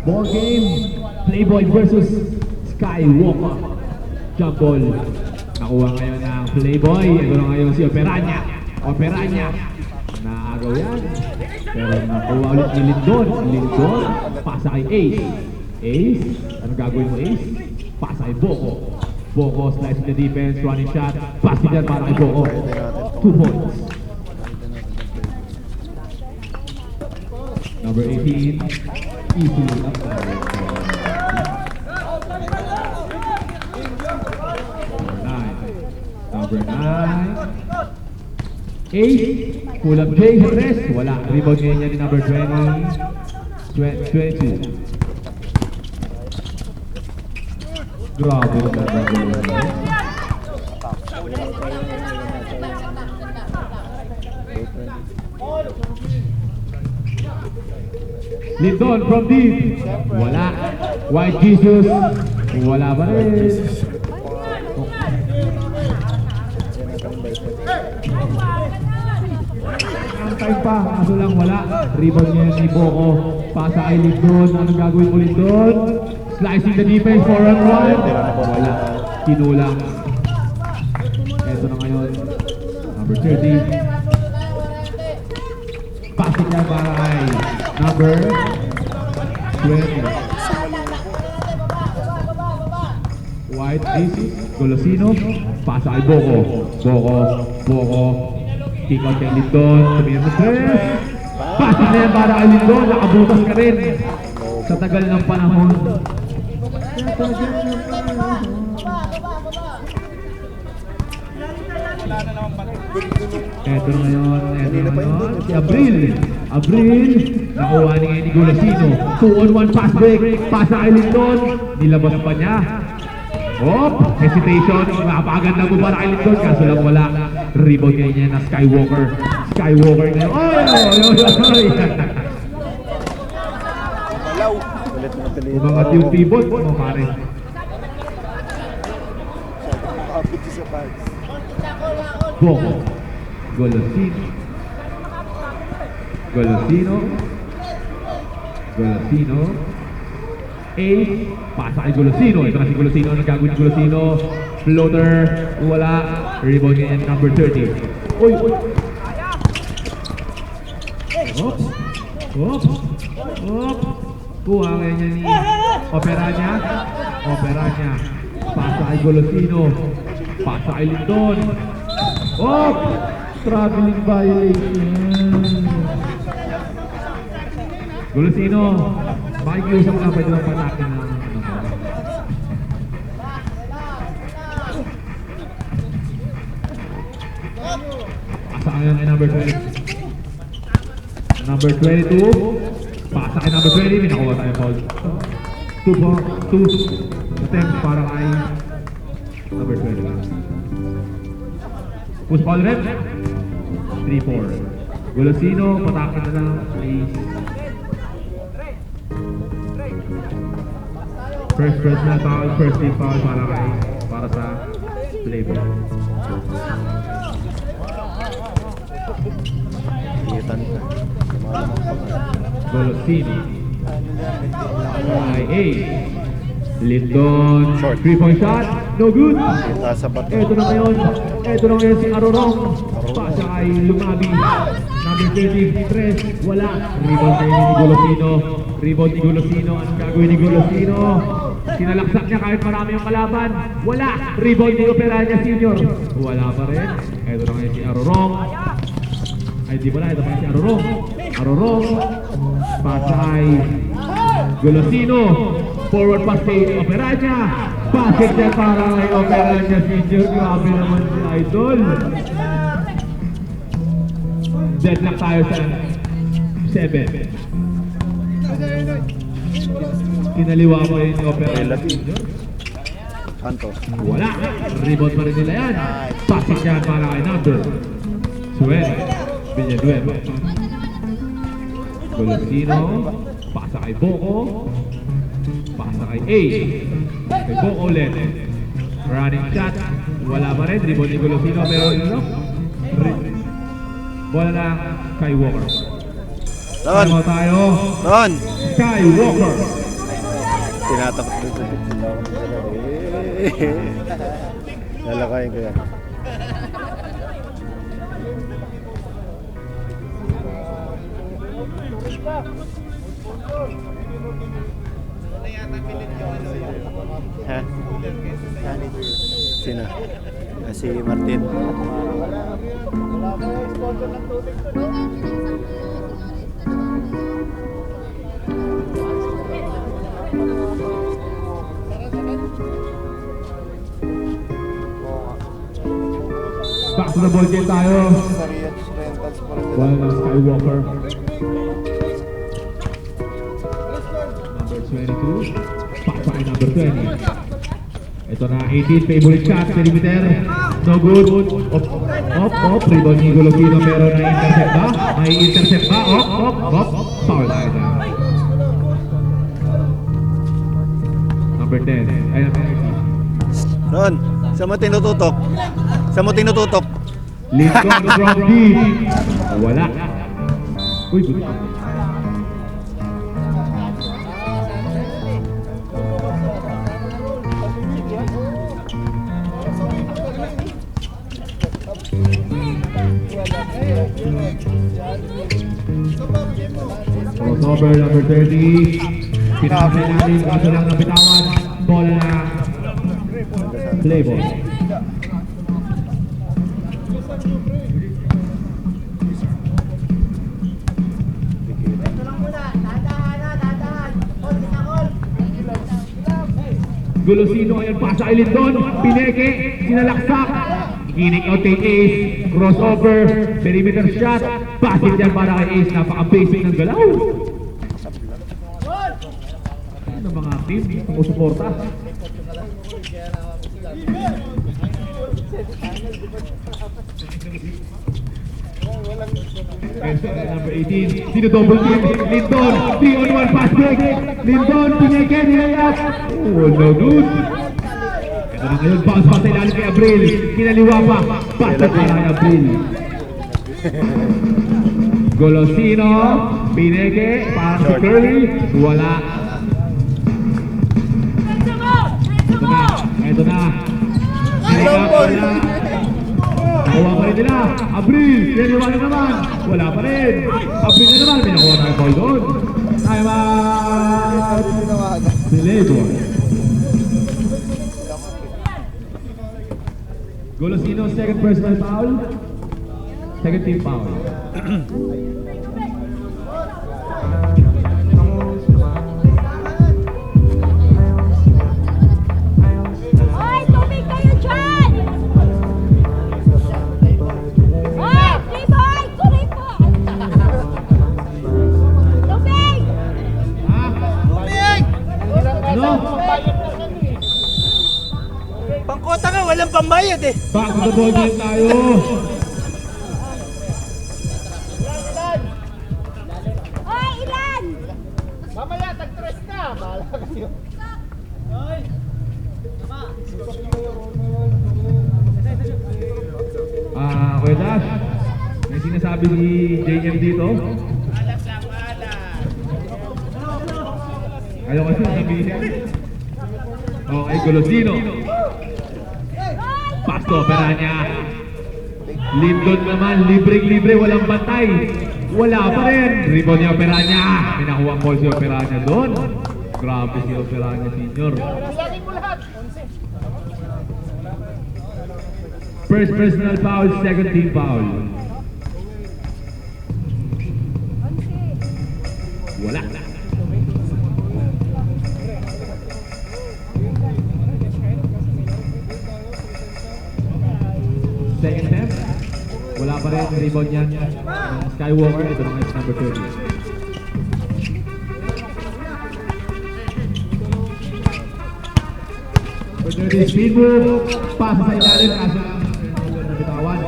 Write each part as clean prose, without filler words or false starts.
Ball game, Playboy versus Skywalker. Jump ball. Nakuha ngayon ng Playboy. Ito na ngayon si Operanya. Operanya. Naagaw yan. Pero nakuha ulit ni Lindon. Lindon, pasa kay Ace. Ace, anong gagawin mo Ace? Pasa kay Boko. Boko, slice in the defense, running shot. Passing dyan para kay Boko. 2 points. Number 18, easily up. Number 9. Ace, pull up Jay Jerez. Wala, rebound ngayon niya ni number 22. Grabe naman. Lindon from deep. Wala. White Jesus. Wala ba rin? Ang time pa. Kaso lang wala. Rebound niya ni Boko. Pasa kay Lindon. Anong gagawin mo Lindon? Slicing the defense for a run. Wala. Kinulang. Ito na ngayon. Number 30. Passing niya para kay number 20. White is Golosino. Pasa kay Boko. Boko. Kick out kay Lindon. Tumingin mo 3. Passing niya para kay Lindon. Nakabutas ka rin. Sa tagal ng panahon. Eto na ngayon, si Abril, nakuha ni ngayon ni Golosino. 2-on-1 pass break, pasa kay Lindon, nilabas pa niya. Hesitation, napakaganda ko para kay Lindon, kaso lang wala. Rebound ngayon niya na Skywalker ngayon. Umangat yung pivot mo pare. Boko. Golosino. Ace. Pasa kay Golosino. Ito na si Golosino. Anong gagawin ni Golosino? Floater. Wala. Rebound ngayon number 30. Uy. Kuha ngayon niya ni Operanya. Pasa kay Golosino. Pasa kay Lindon. Traveling violation. Golosino, makikiusap ka, pwede lang patakin ng pasa ngayon kay number 20. Number 22. Pasa kay number 20. May nakuha tayo foul. 2 attempts para kay number 20. Push ball rep. 3-4. Golosino, patakin na lang. First na foul, first team foul para sa Playboy. Golosino. Lindon, 3-point shot, no good. Ito na ngayon si Arorong. Pasa kay Lumabi. Number 33, wala. Rebound ni Golosino. Anong gagawin ni Golosino? Sinalaksak niya kahit marami yung kalaban. Wala. Rebound ni Operanya Senior. Wala pa rin. Ito na ngayon si Arorong. Ay, di pala. Ito pa si Arorong. Pasa kay Golosino. Forward pass kay Operanya. Basket niya para kay Operanya Senior. Grabe naman si Idol. Deadlock tayo sa 7. Kinaliwa ko yung Operanya Senior. Wala. Rebound pa rin nila yan. Basket niya para kay number 12. Villanueva. Golosino. Pasa kay Boko. Pasa kay Ace. Kay Boko ulit. Running shot. Wala pa rin. Rebound ni Golosino. Pero bola lang Skywalker. Ano tayo? Skywalker. Tinatakot ko sa sila. Lalakayin ko yan. Ha? Sino? Si Martin. Back to the ball game tayo. Wala na Skywalker. Number 22. Pakpaki number 20. Ito na 18 favorite shot. Perimeter. No good. Op. Rebound ni Golosino pero na-intercept ba? May intercept ba? Op. Foul tayo na. Number 10. Ay, number 18. Ron, saan mo tinututok? Saan mo tinututok? Lincoln from deep. Wala. Uy, good. Crossover number 30. Pinakasay natin, kaso lang nabitawan. Bola na. Play ball. Golosino ayan pa sa Ilindon. Pineke, sinalaksak. Ginig out kay Ace. Crossover, perimeter shot. Pasit yan para kay Ace. Napaka-basic ng galaw. Ano mga team sumusuporta? Number 18, sino double team? Lindon, 3-on-1 pass break. Lindon, pineke, nilayas. Oh, no good. Ito na ngayon, bounce pass ilalim kay Abril. Kinaliwa pa, pass para kay Abril. Golosino, pineke, para si Curly. Wala. Ito na. Wala. Nakuha pa rin nila. Abril, pinaliwanag naman. Wala pa rin. Abril na naman. May nakuha tayo ball doon. Time out. Silebon. Golosino, second personal foul. Second team foul. Hoy, tubig kayo dyan! Hoy, Playboy! Tuloy po! Tubig! Ano? Pangkota nga, walang pambayad eh. Back to the ball game tayo. Hoy, ilan? Mamaya, tag-tres na. Bahala kayo. Kuya Dash, may sinasabi ni JM dito. Alas lang, alas. Ayaw kasi sabihin niya. Okay, Golosino. Pasto, pera niya. Lindon naman, libreng-libre, walang bantay. Wala pa rin. Rebound niya, pera niya. Pinakuha ang ball si opera niya doon. Grabe si opera niya, senior. First personal foul, second team foul. Wala. Second step. Wala pa rin rebound yan ng Skywalker. Ito na ngayon number 30. For 30 speed move. Pasa sa ilalim. Kaso lang nabitawan.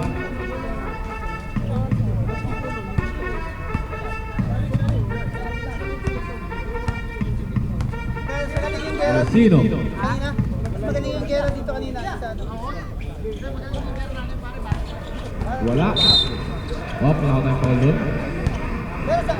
Sino? Mas magaling yung gera dito kanina. Wala. Oh, pinaka tayong foul doon. Pero sa